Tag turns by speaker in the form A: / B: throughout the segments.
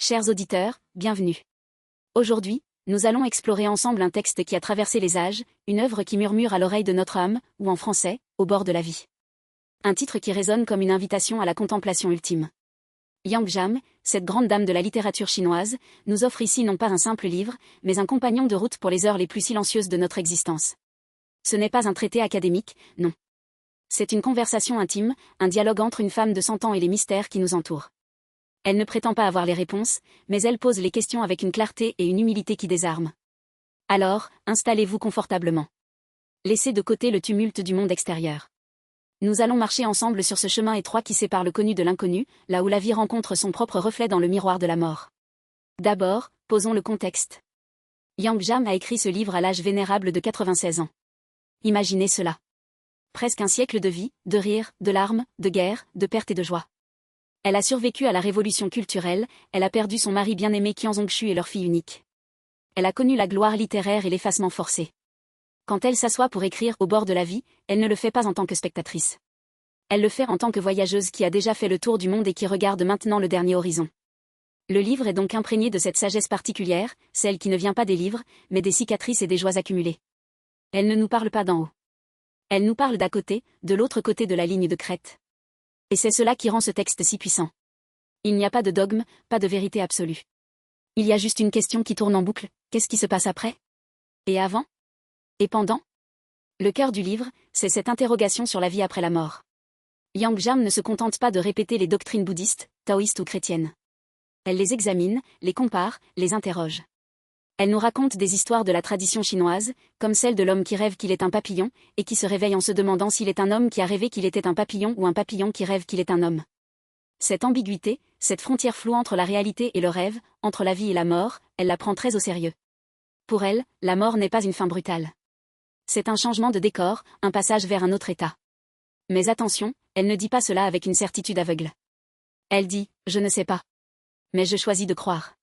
A: Chers auditeurs, bienvenue. Aujourd'hui, nous allons explorer ensemble un texte qui a traversé les âges, une œuvre qui murmure à l'oreille de notre âme, ou en français, au bord de la vie. Un titre qui résonne comme une invitation à la contemplation ultime. Yang Jam, cette grande dame de la littérature chinoise, nous offre ici non pas un simple livre, mais un compagnon de route pour les heures les plus silencieuses de notre existence. Ce n'est pas un traité académique, non. C'est une conversation intime, un dialogue entre une femme de 100 ans et les mystères qui nous entourent. Elle ne prétend pas avoir les réponses, mais elle pose les questions avec une clarté et une humilité qui désarment. Alors, installez-vous confortablement. Laissez de côté le tumulte du monde extérieur. Nous allons marcher ensemble sur ce chemin étroit qui sépare le connu de l'inconnu, là où la vie rencontre son propre reflet dans le miroir de la mort. D'abord, posons le contexte. Yang Jam a écrit ce livre à l'âge vénérable de 96 ans. Imaginez cela. Presque un siècle de vie, de rires, de larmes, de guerres, de pertes et de joie. Elle a survécu à la révolution culturelle, elle a perdu son mari bien-aimé Qian Zongshu et leur fille unique. Elle a connu la gloire littéraire et l'effacement forcé. Quand elle s'assoit pour écrire au bord de la vie, elle ne le fait pas en tant que spectatrice. Elle le fait en tant que voyageuse qui a déjà fait le tour du monde et qui regarde maintenant le dernier horizon. Le livre est donc imprégné de cette sagesse particulière, celle qui ne vient pas des livres, mais des cicatrices et des joies accumulées. Elle ne nous parle pas d'en haut. Elle nous parle d'à côté, de l'autre côté de la ligne de crête. Et c'est cela qui rend ce texte si puissant. Il n'y a pas de dogme, pas de vérité absolue. Il y a juste une question qui tourne en boucle, qu'est-ce qui se passe après? Et avant? Et pendant? Le cœur du livre, c'est cette interrogation sur la vie après la mort. Yang Jam ne se contente pas de répéter les doctrines bouddhistes, taoïstes ou chrétiennes. Elle les examine, les compare, les interroge. Elle nous raconte des histoires de la tradition chinoise, comme celle de l'homme qui rêve qu'il est un papillon, et qui se réveille en se demandant s'il est un homme qui a rêvé qu'il était un papillon ou un papillon qui rêve qu'il est un homme. Cette ambiguïté, cette frontière floue entre la réalité et le rêve, entre la vie et la mort, elle la prend très au sérieux. Pour elle, la mort n'est pas une fin brutale. C'est un changement de décor, un passage vers un autre état. Mais attention, elle ne dit pas cela avec une certitude aveugle. Elle dit, je ne sais pas. Mais je choisis de croire.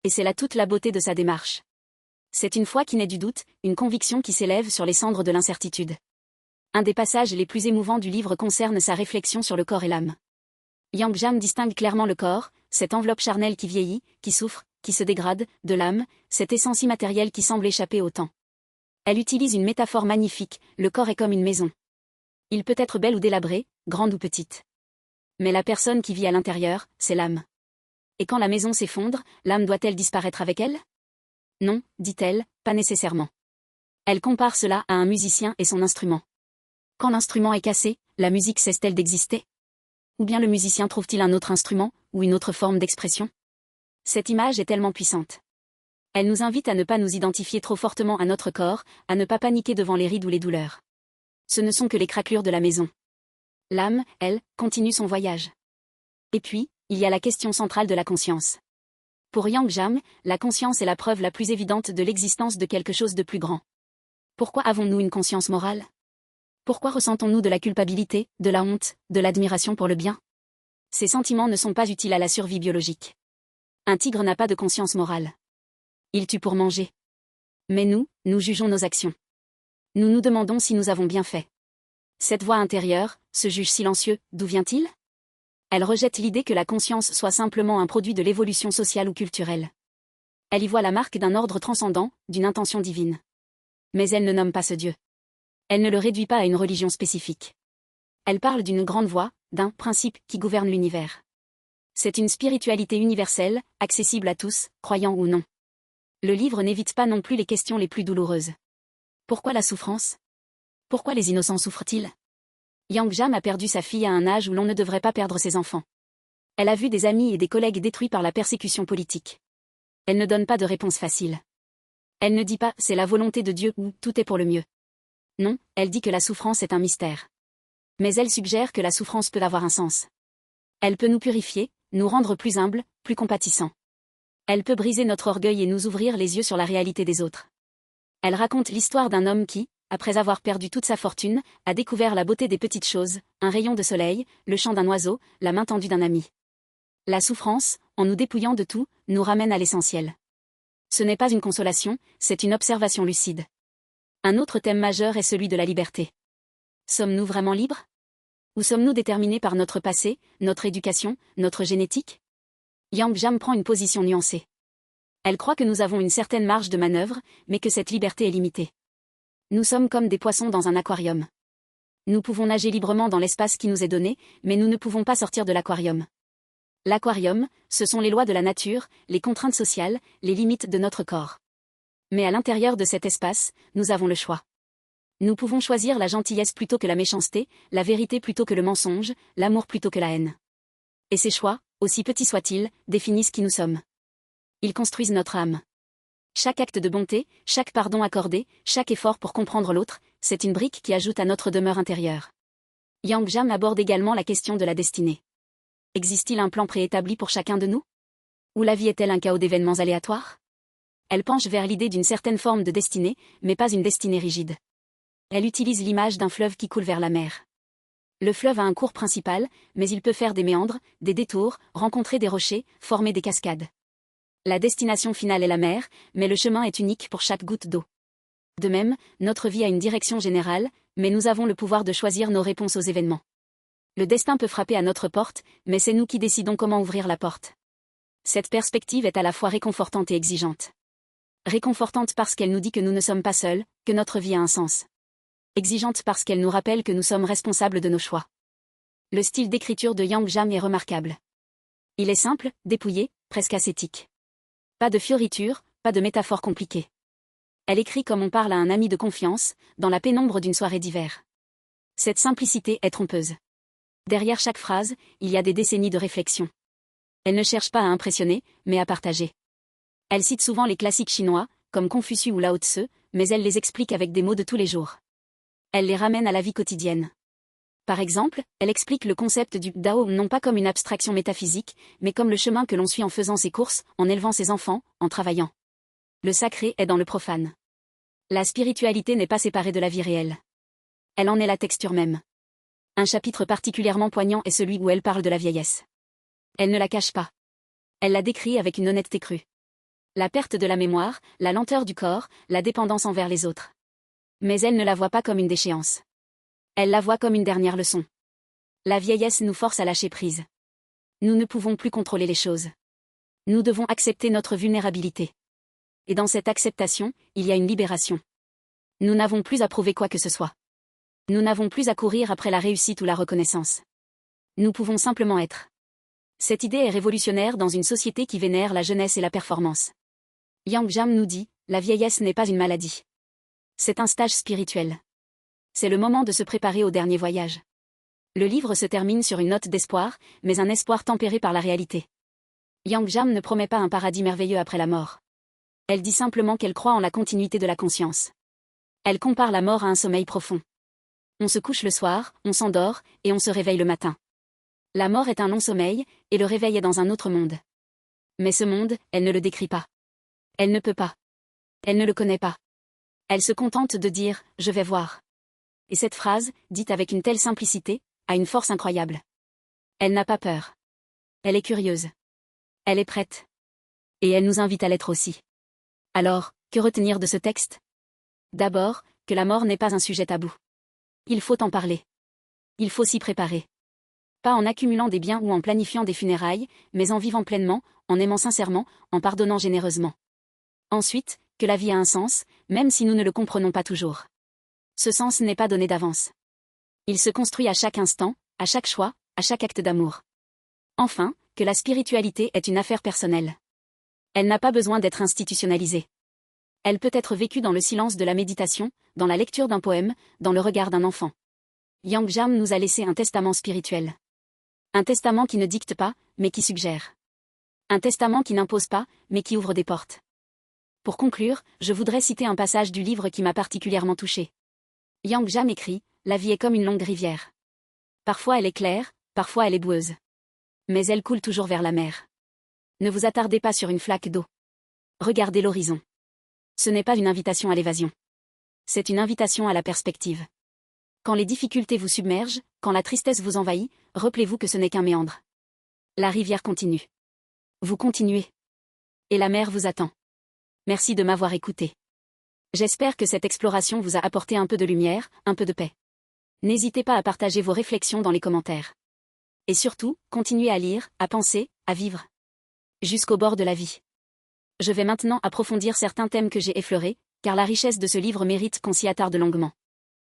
A: Et c'est là toute la beauté de sa démarche. C'est une foi qui naît du doute, une conviction qui s'élève sur les cendres de l'incertitude. Un des passages les plus émouvants du livre concerne sa réflexion sur le corps et l'âme. Yang Jam distingue clairement le corps, cette enveloppe charnelle qui vieillit, qui souffre, qui se dégrade, de l'âme, cette essence immatérielle qui semble échapper au temps. Elle utilise une métaphore magnifique, le corps est comme une maison. Il peut être belle ou délabré, grande ou petite. Mais la personne qui vit à l'intérieur, c'est l'âme. Et quand la maison s'effondre, l'âme doit-elle disparaître avec elle? Non, dit-elle, pas nécessairement. Elle compare cela à un musicien et son instrument. Quand l'instrument est cassé, la musique cesse-t-elle d'exister? Ou bien le musicien trouve-t-il un autre instrument, ou une autre forme d'expression? Cette image est tellement puissante. Elle nous invite à ne pas nous identifier trop fortement à notre corps, à ne pas paniquer devant les rides ou les douleurs. Ce ne sont que les craquelures de la maison. L'âme, elle, continue son voyage. Et puis, il y a la question centrale de la conscience. Pour Yang Jam, la conscience est la preuve la plus évidente de l'existence de quelque chose de plus grand. Pourquoi avons-nous une conscience morale? Pourquoi ressentons-nous de la culpabilité, de la honte, de l'admiration pour le bien? Ces sentiments ne sont pas utiles à la survie biologique. Un tigre n'a pas de conscience morale. Il tue pour manger. Mais nous jugeons nos actions. Nous nous demandons si nous avons bien fait. Cette voix intérieure, ce juge silencieux, d'où vient-il? Elle rejette l'idée que la conscience soit simplement un produit de l'évolution sociale ou culturelle. Elle y voit la marque d'un ordre transcendant, d'une intention divine. Mais elle ne nomme pas ce Dieu. Elle ne le réduit pas à une religion spécifique. Elle parle d'une grande voix, d'un principe qui gouverne l'univers. C'est une spiritualité universelle, accessible à tous, croyants ou non. Le livre n'évite pas non plus les questions les plus douloureuses. Pourquoi la souffrance? Pourquoi les innocents souffrent-ils? Yang Jam a perdu sa fille à un âge où l'on ne devrait pas perdre ses enfants. Elle a vu des amis et des collègues détruits par la persécution politique. Elle ne donne pas de réponse facile. Elle ne dit pas « c'est la volonté de Dieu » ou « tout est pour le mieux ». Non, elle dit que la souffrance est un mystère. Mais elle suggère que la souffrance peut avoir un sens. Elle peut nous purifier, nous rendre plus humbles, plus compatissants. Elle peut briser notre orgueil et nous ouvrir les yeux sur la réalité des autres. Elle raconte l'histoire d'un homme qui, après avoir perdu toute sa fortune, a découvert la beauté des petites choses, un rayon de soleil, le chant d'un oiseau, la main tendue d'un ami. La souffrance, en nous dépouillant de tout, nous ramène à l'essentiel. Ce n'est pas une consolation, c'est une observation lucide. Un autre thème majeur est celui de la liberté. Sommes-nous vraiment libres? Ou sommes-nous déterminés par notre passé, notre éducation, notre génétique? Yang Jam prend une position nuancée. Elle croit que nous avons une certaine marge de manœuvre, mais que cette liberté est limitée. Nous sommes comme des poissons dans un aquarium. Nous pouvons nager librement dans l'espace qui nous est donné, mais nous ne pouvons pas sortir de l'aquarium. L'aquarium, ce sont les lois de la nature, les contraintes sociales, les limites de notre corps. Mais à l'intérieur de cet espace, nous avons le choix. Nous pouvons choisir la gentillesse plutôt que la méchanceté, la vérité plutôt que le mensonge, l'amour plutôt que la haine. Et ces choix, aussi petits soient-ils, définissent qui nous sommes. Ils construisent notre âme. Chaque acte de bonté, chaque pardon accordé, chaque effort pour comprendre l'autre, c'est une brique qui ajoute à notre demeure intérieure. Yang Jam aborde également la question de la destinée. Existe-t-il un plan préétabli pour chacun de nous? Ou la vie est-elle un chaos d'événements aléatoires? Elle penche vers l'idée d'une certaine forme de destinée, mais pas une destinée rigide. Elle utilise l'image d'un fleuve qui coule vers la mer. Le fleuve a un cours principal, mais il peut faire des méandres, des détours, rencontrer des rochers, former des cascades. La destination finale est la mer, mais le chemin est unique pour chaque goutte d'eau. De même, notre vie a une direction générale, mais nous avons le pouvoir de choisir nos réponses aux événements. Le destin peut frapper à notre porte, mais c'est nous qui décidons comment ouvrir la porte. Cette perspective est à la fois réconfortante et exigeante. Réconfortante parce qu'elle nous dit que nous ne sommes pas seuls, que notre vie a un sens. Exigeante parce qu'elle nous rappelle que nous sommes responsables de nos choix. Le style d'écriture de Yang Jam est remarquable. Il est simple, dépouillé, presque ascétique. Pas de fioritures, pas de métaphores compliquées. Elle écrit comme on parle à un ami de confiance, dans la pénombre d'une soirée d'hiver. Cette simplicité est trompeuse. Derrière chaque phrase, il y a des décennies de réflexion. Elle ne cherche pas à impressionner, mais à partager. Elle cite souvent les classiques chinois, comme Confucius ou Lao Tse, mais elle les explique avec des mots de tous les jours. Elle les ramène à la vie quotidienne. Par exemple, elle explique le concept du Dao non pas comme une abstraction métaphysique, mais comme le chemin que l'on suit en faisant ses courses, en élevant ses enfants, en travaillant. Le sacré est dans le profane. La spiritualité n'est pas séparée de la vie réelle. Elle en est la texture même. Un chapitre particulièrement poignant est celui où elle parle de la vieillesse. Elle ne la cache pas. Elle la décrit avec une honnêteté crue. La perte de la mémoire, la lenteur du corps, la dépendance envers les autres. Mais elle ne la voit pas comme une déchéance. Elle la voit comme une dernière leçon. La vieillesse nous force à lâcher prise. Nous ne pouvons plus contrôler les choses. Nous devons accepter notre vulnérabilité. Et dans cette acceptation, il y a une libération. Nous n'avons plus à prouver quoi que ce soit. Nous n'avons plus à courir après la réussite ou la reconnaissance. Nous pouvons simplement être. Cette idée est révolutionnaire dans une société qui vénère la jeunesse et la performance. Yang Jam nous dit, la vieillesse n'est pas une maladie. C'est un stage spirituel. C'est le moment de se préparer au dernier voyage. Le livre se termine sur une note d'espoir, mais un espoir tempéré par la réalité. Yang Jam ne promet pas un paradis merveilleux après la mort. Elle dit simplement qu'elle croit en la continuité de la conscience. Elle compare la mort à un sommeil profond. On se couche le soir, on s'endort, et on se réveille le matin. La mort est un long sommeil, et le réveil est dans un autre monde. Mais ce monde, elle ne le décrit pas. Elle ne peut pas. Elle ne le connaît pas. Elle se contente de dire « je vais voir ». Et cette phrase, dite avec une telle simplicité, a une force incroyable. Elle n'a pas peur. Elle est curieuse. Elle est prête. Et elle nous invite à l'être aussi. Alors, que retenir de ce texte? D'abord, que la mort n'est pas un sujet tabou. Il faut en parler. Il faut s'y préparer. Pas en accumulant des biens ou en planifiant des funérailles, mais en vivant pleinement, en aimant sincèrement, en pardonnant généreusement. Ensuite, que la vie a un sens, même si nous ne le comprenons pas toujours. Ce sens n'est pas donné d'avance. Il se construit à chaque instant, à chaque choix, à chaque acte d'amour. Enfin, que la spiritualité est une affaire personnelle. Elle n'a pas besoin d'être institutionnalisée. Elle peut être vécue dans le silence de la méditation, dans la lecture d'un poème, dans le regard d'un enfant. Yang Jam nous a laissé un testament spirituel. Un testament qui ne dicte pas, mais qui suggère. Un testament qui n'impose pas, mais qui ouvre des portes. Pour conclure, je voudrais citer un passage du livre qui m'a particulièrement touché. Yang Jam écrit, « La vie est comme une longue rivière. Parfois elle est claire, parfois elle est boueuse. Mais elle coule toujours vers la mer. Ne vous attardez pas sur une flaque d'eau. Regardez l'horizon. Ce n'est pas une invitation à l'évasion. C'est une invitation à la perspective. Quand les difficultés vous submergent, quand la tristesse vous envahit, rappelez-vous que ce n'est qu'un méandre. La rivière continue. Vous continuez. Et la mer vous attend. Merci de m'avoir écouté. J'espère que cette exploration vous a apporté un peu de lumière, un peu de paix. N'hésitez pas à partager vos réflexions dans les commentaires. Et surtout, continuez à lire, à penser, à vivre. jusqu'au bord de la vie. Je vais maintenant approfondir certains thèmes que j'ai effleurés, car la richesse de ce livre mérite qu'on s'y attarde longuement.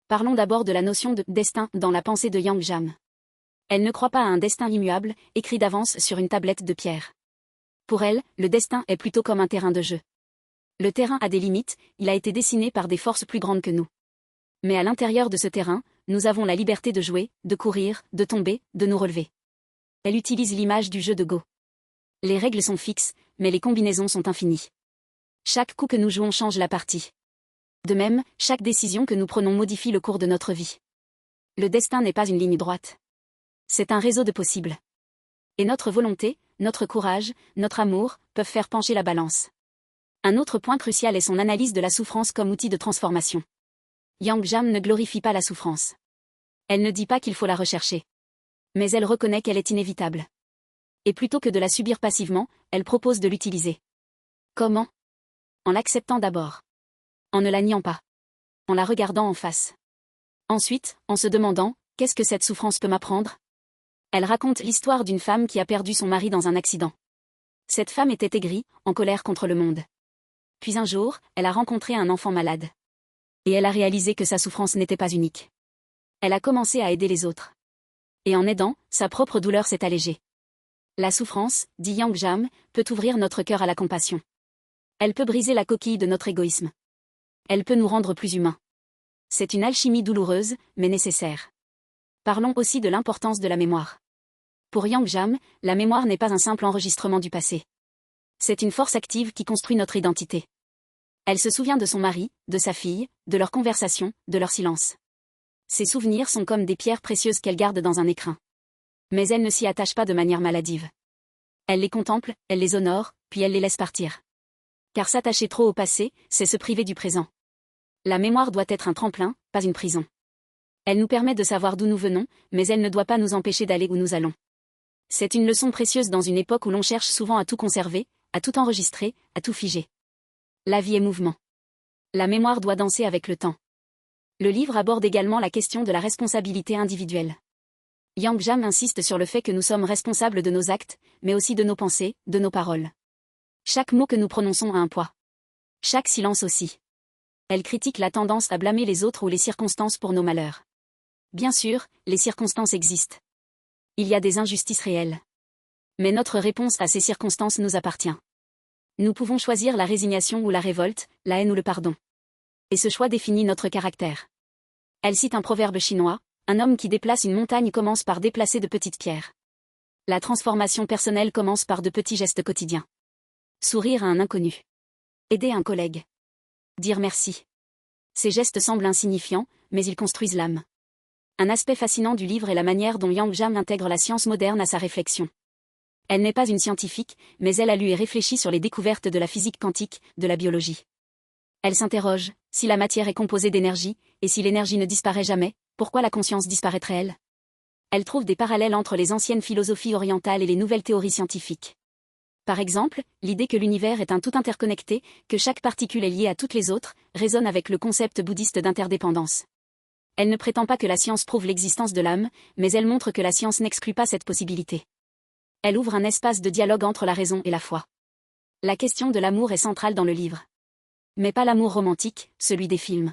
A: Parlons d'abord de la notion de « destin » dans la pensée de Yang Jam. Elle ne croit pas à un destin immuable, écrit d'avance sur une tablette de pierre. Pour elle, le destin est plutôt comme un terrain de jeu. Le terrain a des limites, il a été dessiné par des forces plus grandes que nous. Mais à l'intérieur de ce terrain, nous avons la liberté de jouer, de courir, de tomber, de nous relever. Elle utilise l'image du jeu de Go. Les règles sont fixes, mais les combinaisons sont infinies. Chaque coup que nous jouons change la partie. De même, chaque décision que nous prenons modifie le cours de notre vie. Le destin n'est pas une ligne droite. C'est un réseau de possibles. Et notre volonté, notre courage, notre amour, peuvent faire pencher la balance. Un autre point crucial est son analyse de la souffrance comme outil de transformation. Yang Jam ne glorifie pas la souffrance. Elle ne dit pas qu'il faut la rechercher. Mais elle reconnaît qu'elle est inévitable. Et plutôt que de la subir passivement, elle propose de l'utiliser. Comment? En l'acceptant d'abord. En ne la niant pas. En la regardant en face. Ensuite, en se demandant, qu'est-ce que cette souffrance peut m'apprendre? Elle raconte l'histoire d'une femme qui a perdu son mari dans un accident. Cette femme était aigrie, en colère contre le monde. Puis un jour, elle a rencontré un enfant malade. Et elle a réalisé que sa souffrance n'était pas unique. Elle a commencé à aider les autres. Et en aidant, sa propre douleur s'est allégée. La souffrance, dit Yang Jam, peut ouvrir notre cœur à la compassion. Elle peut briser la coquille de notre égoïsme. Elle peut nous rendre plus humains. C'est une alchimie douloureuse, mais nécessaire. Parlons aussi de l'importance de la mémoire. Pour Yang Jam, la mémoire n'est pas un simple enregistrement du passé. C'est une force active qui construit notre identité. Elle se souvient de son mari, de sa fille, de leurs conversations, de leur silence. Ces souvenirs sont comme des pierres précieuses qu'elle garde dans un écrin. Mais elle ne s'y attache pas de manière maladive. Elle les contemple, elle les honore, puis elle les laisse partir. Car s'attacher trop au passé, c'est se priver du présent. La mémoire doit être un tremplin, pas une prison. Elle nous permet de savoir d'où nous venons, mais elle ne doit pas nous empêcher d'aller où nous allons. C'est une leçon précieuse dans une époque où l'on cherche souvent à tout conserver, à tout enregistrer, à tout figer. La vie est mouvement. La mémoire doit danser avec le temps. Le livre aborde également la question de la responsabilité individuelle. Yang Jam insiste sur le fait que nous sommes responsables de nos actes, mais aussi de nos pensées, de nos paroles. Chaque mot que nous prononçons a un poids. Chaque silence aussi. Elle critique la tendance à blâmer les autres ou les circonstances pour nos malheurs. Bien sûr, les circonstances existent. Il y a des injustices réelles. Mais notre réponse à ces circonstances nous appartient. Nous pouvons choisir la résignation ou la révolte, la haine ou le pardon. Et ce choix définit notre caractère. Elle cite un proverbe chinois, un homme qui déplace une montagne commence par déplacer de petites pierres. La transformation personnelle commence par de petits gestes quotidiens. Sourire à un inconnu. Aider un collègue. Dire merci. Ces gestes semblent insignifiants, mais ils construisent l'âme. Un aspect fascinant du livre est la manière dont Yang Jam intègre la science moderne à sa réflexion. Elle n'est pas une scientifique, mais elle a lu et réfléchi sur les découvertes de la physique quantique, de la biologie. Elle s'interroge, si la matière est composée d'énergie, et si l'énergie ne disparaît jamais, pourquoi la conscience disparaîtrait-elle? Elle trouve des parallèles entre les anciennes philosophies orientales et les nouvelles théories scientifiques. Par exemple, l'idée que l'univers est un tout interconnecté, que chaque particule est liée à toutes les autres, résonne avec le concept bouddhiste d'interdépendance. Elle ne prétend pas que la science prouve l'existence de l'âme, mais elle montre que la science n'exclut pas cette possibilité. Elle ouvre un espace de dialogue entre la raison et la foi. La question de l'amour est centrale dans le livre. Mais pas l'amour romantique, celui des films.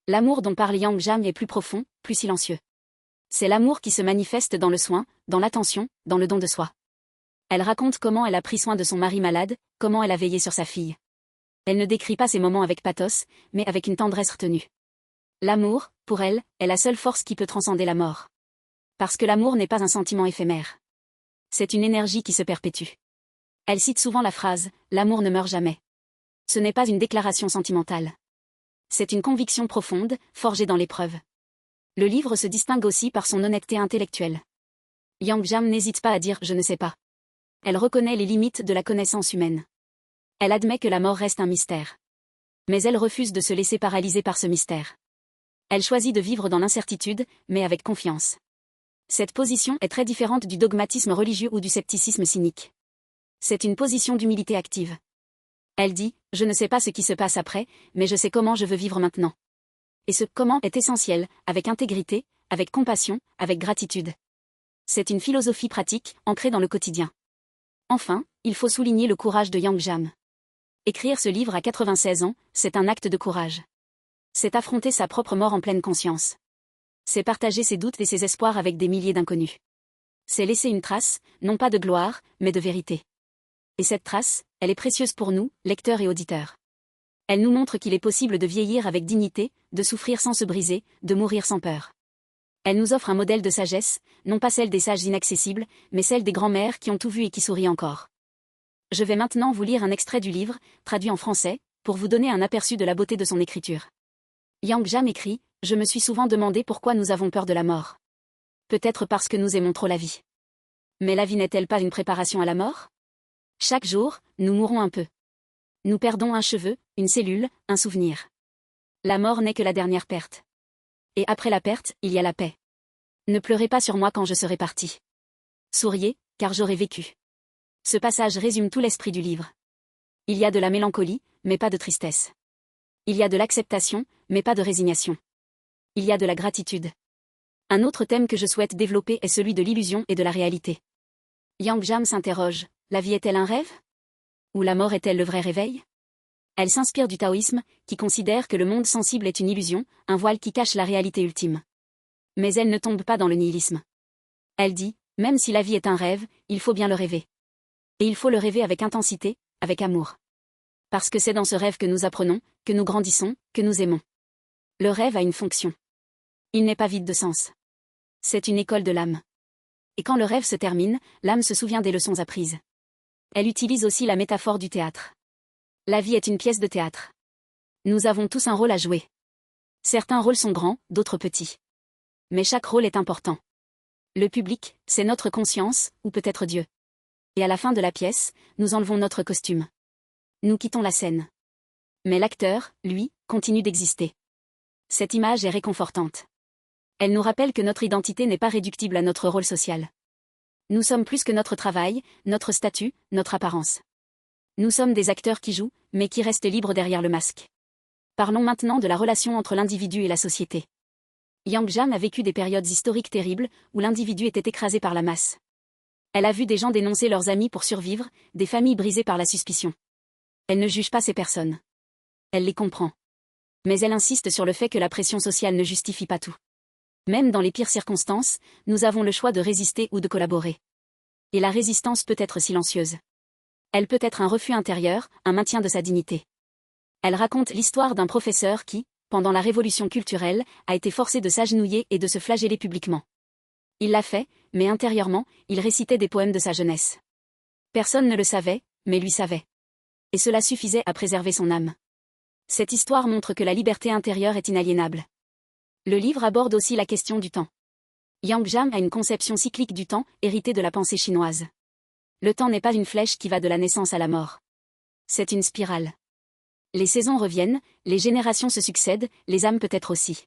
A: L'amour dont parle Yang Jam est plus profond, plus silencieux. C'est l'amour qui se manifeste dans le soin, dans l'attention, dans le don de soi. Elle raconte comment elle a pris soin de son mari malade, comment elle a veillé sur sa fille. Elle ne décrit pas ces moments avec pathos, mais avec une tendresse retenue. L'amour, pour elle, est la seule force qui peut transcender la mort. Parce que l'amour n'est pas un sentiment éphémère. C'est une énergie qui se perpétue. Elle cite souvent la phrase « L'amour ne meurt jamais ». Ce n'est pas une déclaration sentimentale. C'est une conviction profonde, forgée dans l'épreuve. Le livre se distingue aussi par son honnêteté intellectuelle. Yang Jam n'hésite pas à dire « je ne sais pas ». Elle reconnaît les limites de la connaissance humaine. Elle admet que la mort reste un mystère. Mais elle refuse de se laisser paralyser par ce mystère. Elle choisit de vivre dans l'incertitude, mais avec confiance. Cette position est très différente du dogmatisme religieux ou du scepticisme cynique. C'est une position d'humilité active. Elle dit « Je ne sais pas ce qui se passe après, mais je sais comment je veux vivre maintenant. » Et ce « comment » est essentiel, avec intégrité, avec compassion, avec gratitude. C'est une philosophie pratique, ancrée dans le quotidien. Enfin, il faut souligner le courage de Yang Jam. Écrire ce livre à 96 ans, c'est un acte de courage. C'est affronter sa propre mort en pleine conscience. C'est partager ses doutes et ses espoirs avec des milliers d'inconnus. C'est laisser une trace, non pas de gloire, mais de vérité. Et cette trace, elle est précieuse pour nous, lecteurs et auditeurs. Elle nous montre qu'il est possible de vieillir avec dignité, de souffrir sans se briser, de mourir sans peur. Elle nous offre un modèle de sagesse, non pas celle des sages inaccessibles, mais celle des grands-mères qui ont tout vu et qui sourient encore. Je vais maintenant vous lire un extrait du livre, traduit en français, pour vous donner un aperçu de la beauté de son écriture. Yang Jam écrit « Je me suis souvent demandé pourquoi nous avons peur de la mort. Peut-être parce que nous aimons trop la vie. Mais la vie n'est-elle pas une préparation à la mort? Chaque jour, nous mourons un peu. Nous perdons un cheveu, une cellule, un souvenir. La mort n'est que la dernière perte. Et après la perte, il y a la paix. Ne pleurez pas sur moi quand je serai parti. Souriez, car j'aurai vécu. » Ce passage résume tout l'esprit du livre. Il y a de la mélancolie, mais pas de tristesse. Il y a de l'acceptation, mais pas de résignation. Il y a de la gratitude. Un autre thème que je souhaite développer est celui de l'illusion et de la réalité. Yang Jam s'interroge, la vie est-elle un rêve? Ou la mort est-elle le vrai réveil? Elle s'inspire du taoïsme, qui considère que le monde sensible est une illusion, un voile qui cache la réalité ultime. Mais elle ne tombe pas dans le nihilisme. Elle dit, même si la vie est un rêve, il faut bien le rêver. Et il faut le rêver avec intensité, avec amour. Parce que c'est dans ce rêve que nous apprenons, que nous grandissons, que nous aimons. Le rêve a une fonction. Il n'est pas vide de sens. C'est une école de l'âme. Et quand le rêve se termine, l'âme se souvient des leçons apprises. Elle utilise aussi la métaphore du théâtre. La vie est une pièce de théâtre. Nous avons tous un rôle à jouer. Certains rôles sont grands, d'autres petits. Mais chaque rôle est important. Le public, c'est notre conscience, ou peut-être Dieu. Et à la fin de la pièce, nous enlevons notre costume. Nous quittons la scène. Mais l'acteur, lui, continue d'exister. Cette image est réconfortante. Elle nous rappelle que notre identité n'est pas réductible à notre rôle social. Nous sommes plus que notre travail, notre statut, notre apparence. Nous sommes des acteurs qui jouent, mais qui restent libres derrière le masque. Parlons maintenant de la relation entre l'individu et la société. Yang Jam a vécu des périodes historiques terribles, où l'individu était écrasé par la masse. Elle a vu des gens dénoncer leurs amis pour survivre, des familles brisées par la suspicion. Elle ne juge pas ces personnes. Elle les comprend. Mais elle insiste sur le fait que la pression sociale ne justifie pas tout. Même dans les pires circonstances, nous avons le choix de résister ou de collaborer. Et la résistance peut être silencieuse. Elle peut être un refus intérieur, un maintien de sa dignité. Elle raconte l'histoire d'un professeur qui, pendant la révolution culturelle, a été forcé de s'agenouiller et de se flageller publiquement. Il l'a fait, mais intérieurement, il récitait des poèmes de sa jeunesse. Personne ne le savait, mais lui savait. Et cela suffisait à préserver son âme. Cette histoire montre que la liberté intérieure est inaliénable. Le livre aborde aussi la question du temps. Yang Jam a une conception cyclique du temps, héritée de la pensée chinoise. Le temps n'est pas une flèche qui va de la naissance à la mort. C'est une spirale. Les saisons reviennent, les générations se succèdent, les âmes peut-être aussi.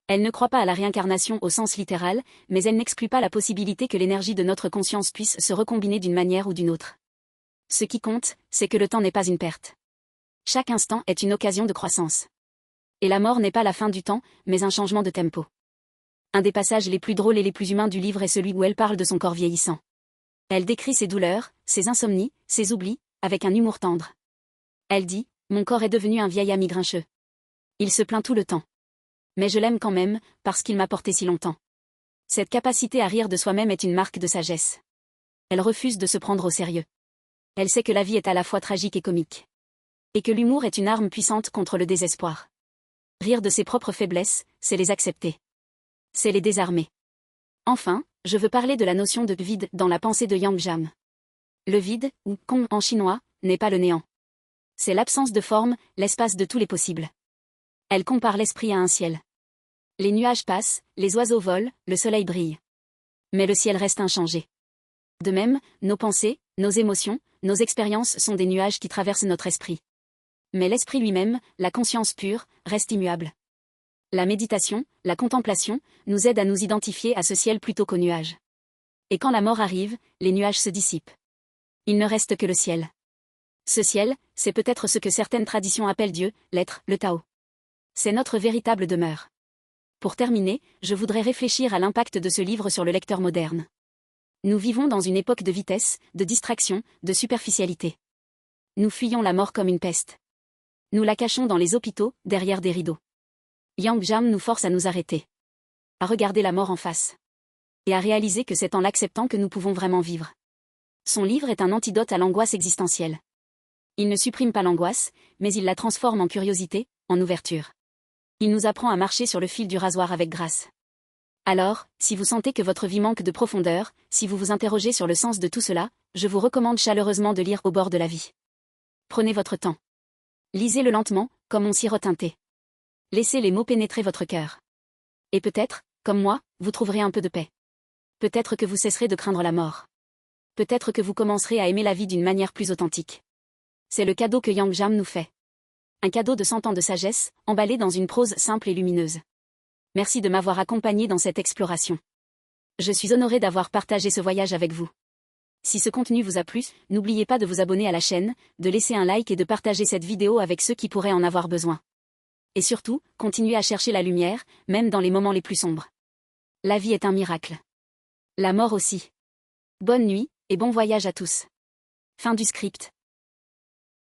A: Elle ne croit pas à la réincarnation au sens littéral, mais elle n'exclut pas la possibilité que l'énergie de notre conscience puisse se recombiner d'une manière ou d'une autre. Ce qui compte, c'est que le temps n'est pas une perte. Chaque instant est une occasion de croissance. Et la mort n'est pas la fin du temps, mais un changement de tempo. Un des passages les plus drôles et les plus humains du livre est celui où elle parle de son corps vieillissant. Elle décrit ses douleurs, ses insomnies, ses oublis, avec un humour tendre. Elle dit, « Mon corps est devenu un vieil ami grincheux. Il se plaint tout le temps. Mais je l'aime quand même, parce qu'il m'a porté si longtemps. » Cette capacité à rire de soi-même est une marque de sagesse. Elle refuse de se prendre au sérieux. Elle sait que la vie est à la fois tragique et comique. Et que l'humour est une arme puissante contre le désespoir. Rire de ses propres faiblesses, c'est les accepter. C'est les désarmer. Enfin, je veux parler de la notion de vide dans la pensée de Yang Jam. Le vide, ou kong en chinois, n'est pas le néant. C'est l'absence de forme, l'espace de tous les possibles. Elle compare l'esprit à un ciel. Les nuages passent, les oiseaux volent, le soleil brille. Mais le ciel reste inchangé. De même, nos pensées, nos émotions, nos expériences sont des nuages qui traversent notre esprit. Mais l'esprit lui-même, la conscience pure, reste immuable. La méditation, la contemplation, nous aide à nous identifier à ce ciel plutôt qu'aux nuages. Et quand la mort arrive, les nuages se dissipent. Il ne reste que le ciel. Ce ciel, c'est peut-être ce que certaines traditions appellent Dieu, l'être, le Tao. C'est notre véritable demeure. Pour terminer, je voudrais réfléchir à l'impact de ce livre sur le lecteur moderne. Nous vivons dans une époque de vitesse, de distraction, de superficialité. Nous fuyons la mort comme une peste. Nous la cachons dans les hôpitaux, derrière des rideaux. Yang Jam nous force à nous arrêter. À regarder la mort en face. Et à réaliser que c'est en l'acceptant que nous pouvons vraiment vivre. Son livre est un antidote à l'angoisse existentielle. Il ne supprime pas l'angoisse, mais il la transforme en curiosité, en ouverture. Il nous apprend à marcher sur le fil du rasoir avec grâce. Alors, si vous sentez que votre vie manque de profondeur, si vous vous interrogez sur le sens de tout cela, je vous recommande chaleureusement de lire Au bord de la vie. Prenez votre temps. Lisez-le lentement, comme on sirote un thé. Laissez les mots pénétrer votre cœur. Et peut-être, comme moi, vous trouverez un peu de paix. Peut-être que vous cesserez de craindre la mort. Peut-être que vous commencerez à aimer la vie d'une manière plus authentique. C'est le cadeau que Yang Jam nous fait. Un cadeau de 100 ans de sagesse, emballé dans une prose simple et lumineuse. Merci de m'avoir accompagné dans cette exploration. Je suis honoré d'avoir partagé ce voyage avec vous. Si ce contenu vous a plu, n'oubliez pas de vous abonner à la chaîne, de laisser un like et de partager cette vidéo avec ceux qui pourraient en avoir besoin. Et surtout, continuez à chercher la lumière, même dans les moments les plus sombres. La vie est un miracle. La mort aussi. Bonne nuit, et bon voyage à tous. Fin du script.